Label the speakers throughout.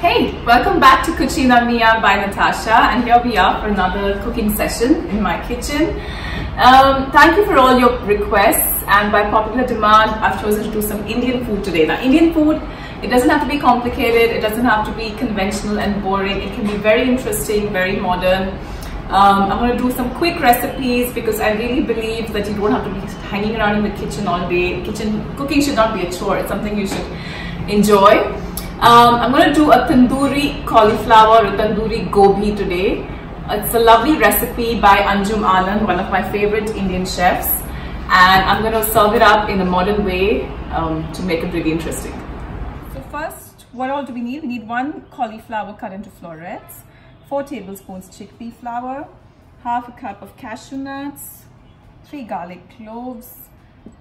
Speaker 1: Hey, welcome back to Cucina Mia by Natasha, and here we are for another cooking session in my kitchen. Thank you for all your requests, and by popular demand I've chosen to do some Indian food today. Now Indian food, it doesn't have to be complicated, it doesn't have to be conventional and boring. It can be very interesting, very modern. I'm going to do some quick recipes because I really believe that you don't have to be hanging around in the kitchen all day. Cooking should not be a chore, it's something you should enjoy. I'm going to do a Tandoori Cauliflower or Tandoori Gobi today. It's a lovely recipe by Anjum Anand, one of my favorite Indian chefs, and I'm going to serve it up in a modern way to make it really interesting. So first, what all do we need? We need 1 cauliflower cut into florets, 4 tablespoons chickpea flour, half a cup of cashew nuts, 3 garlic cloves,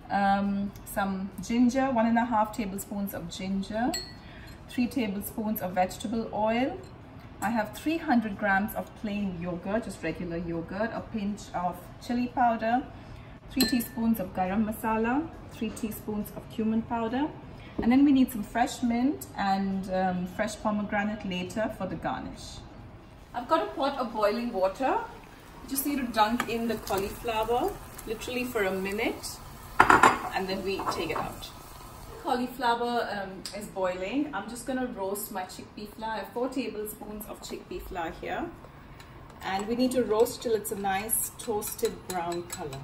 Speaker 1: some ginger, 1.5 tablespoons of ginger, 3 tablespoons of vegetable oil. I have 300 grams of plain yogurt, just regular yogurt, a pinch of chili powder, 3 teaspoons of garam masala, 3 teaspoons of cumin powder, and then we need some fresh mint and fresh pomegranate later for the garnish. I've got a pot of boiling water. You just need to dunk in the cauliflower literally for a minute, and then we take it out. Cauliflower is boiling. I'm just going to roast my chickpea flour. I have 4 tablespoons of chickpea flour here, and we need to roast till it's a nice toasted brown color.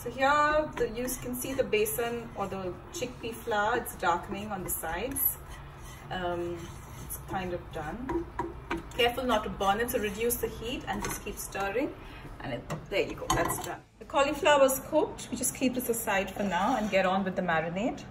Speaker 1: So here you can see the basin or the chickpea flour, it's darkening on the sides. It's kind of done. Careful not to burn it, so reduce the heat and just keep stirring, and there you go, that's done. The cauliflower is cooked. We just keep this aside for now and get on with the marinade.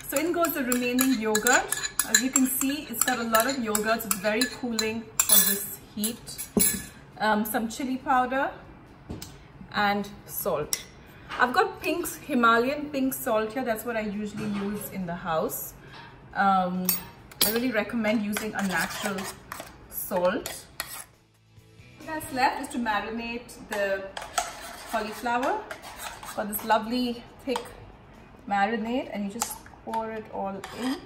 Speaker 1: So in goes the remaining yogurt. As you can see, it's got a lot of yogurt. It's very cooling for this heat. Some chili powder and salt. I've got Himalayan pink salt here. That's what I usually use in the house. I really recommend using a natural salt. What that's left is to marinate the cauliflower for this lovely thick marinade, and you just pour it all in.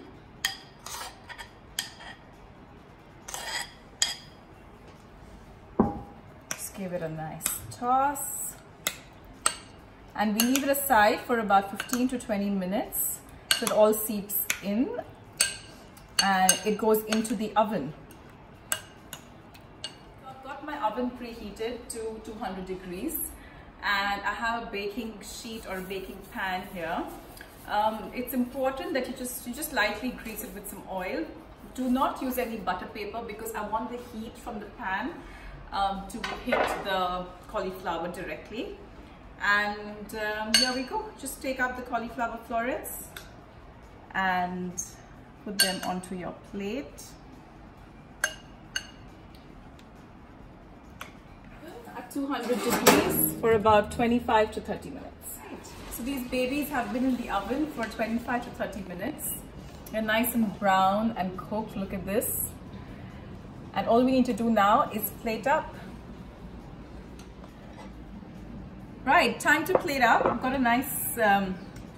Speaker 1: Just give it a nice toss, and we leave it aside for about 15 to 20 minutes so it all seeps in, and it goes into the oven. So I've got my oven preheated to 200 degrees, and I have a baking sheet or a baking pan here. It's important that you just lightly grease it with some oil. Do not use any butter paper because I want the heat from the pan to hit the cauliflower directly. And here we go. Just take out the cauliflower florets and put them onto your plate. At 200 degrees for about 25 to 30 minutes. So these babies have been in the oven for 25 to 30 minutes. They're nice and brown and cooked. Look at this. And all we need to do now is plate up. Right, time to plate up. I've got a nice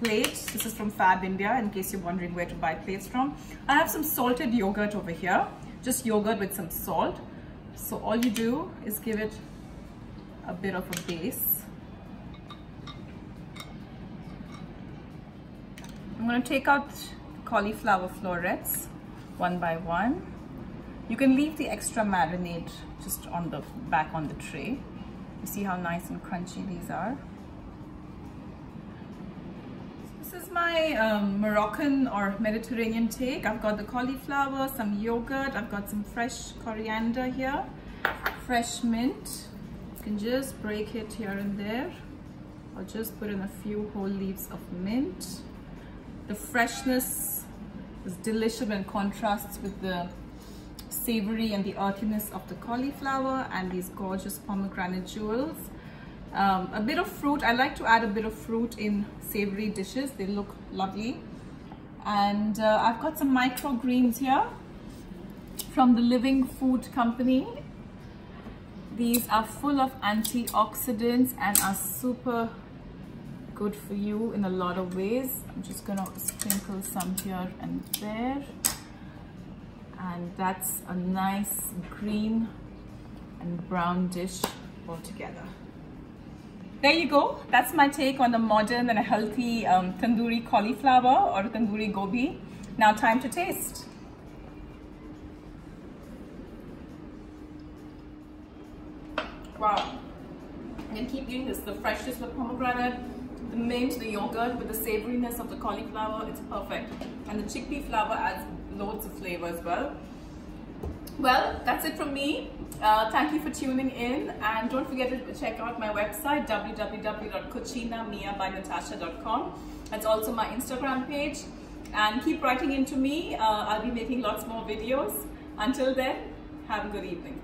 Speaker 1: plate. This is from Fab India, in case you're wondering where to buy plates from. I have some salted yogurt over here. Just yogurt with some salt. So all you do is give it a bit of a base. I'm going to take out cauliflower florets one by one. You can leave the extra marinade just on the back on the tray. You see how nice and crunchy these are. This is my Moroccan or Mediterranean take. I've got the cauliflower, some yogurt, I've got some fresh coriander here, fresh mint. You can just break it here and there. I'll just put in a few whole leaves of mint. The freshness is delicious and contrasts with the savory and the earthiness of the cauliflower and these gorgeous pomegranate jewels. A bit of fruit. I like to add a bit of fruit in savory dishes. They look lovely. And I've got some microgreens here from the Living Food Company. These are full of antioxidants and are super good for you in a lot of ways. I'm just gonna sprinkle some here and there. And that's a nice green and brown dish all together. There you go. That's my take on a modern and a healthy tandoori cauliflower or tandoori gobi. Now time to taste. Wow. You can keep doing this. The freshness of the pomegranate, the mint, the yogurt with the savoriness of the cauliflower, it's perfect. And the chickpea flour adds loads of flavor as well. Well, that's it from me. Thank you for tuning in, and don't forget to check out my website www.cucinamiabynatasha.com. That's also my Instagram page, and keep writing into me. I'll be making lots more videos. Until then, have a good evening.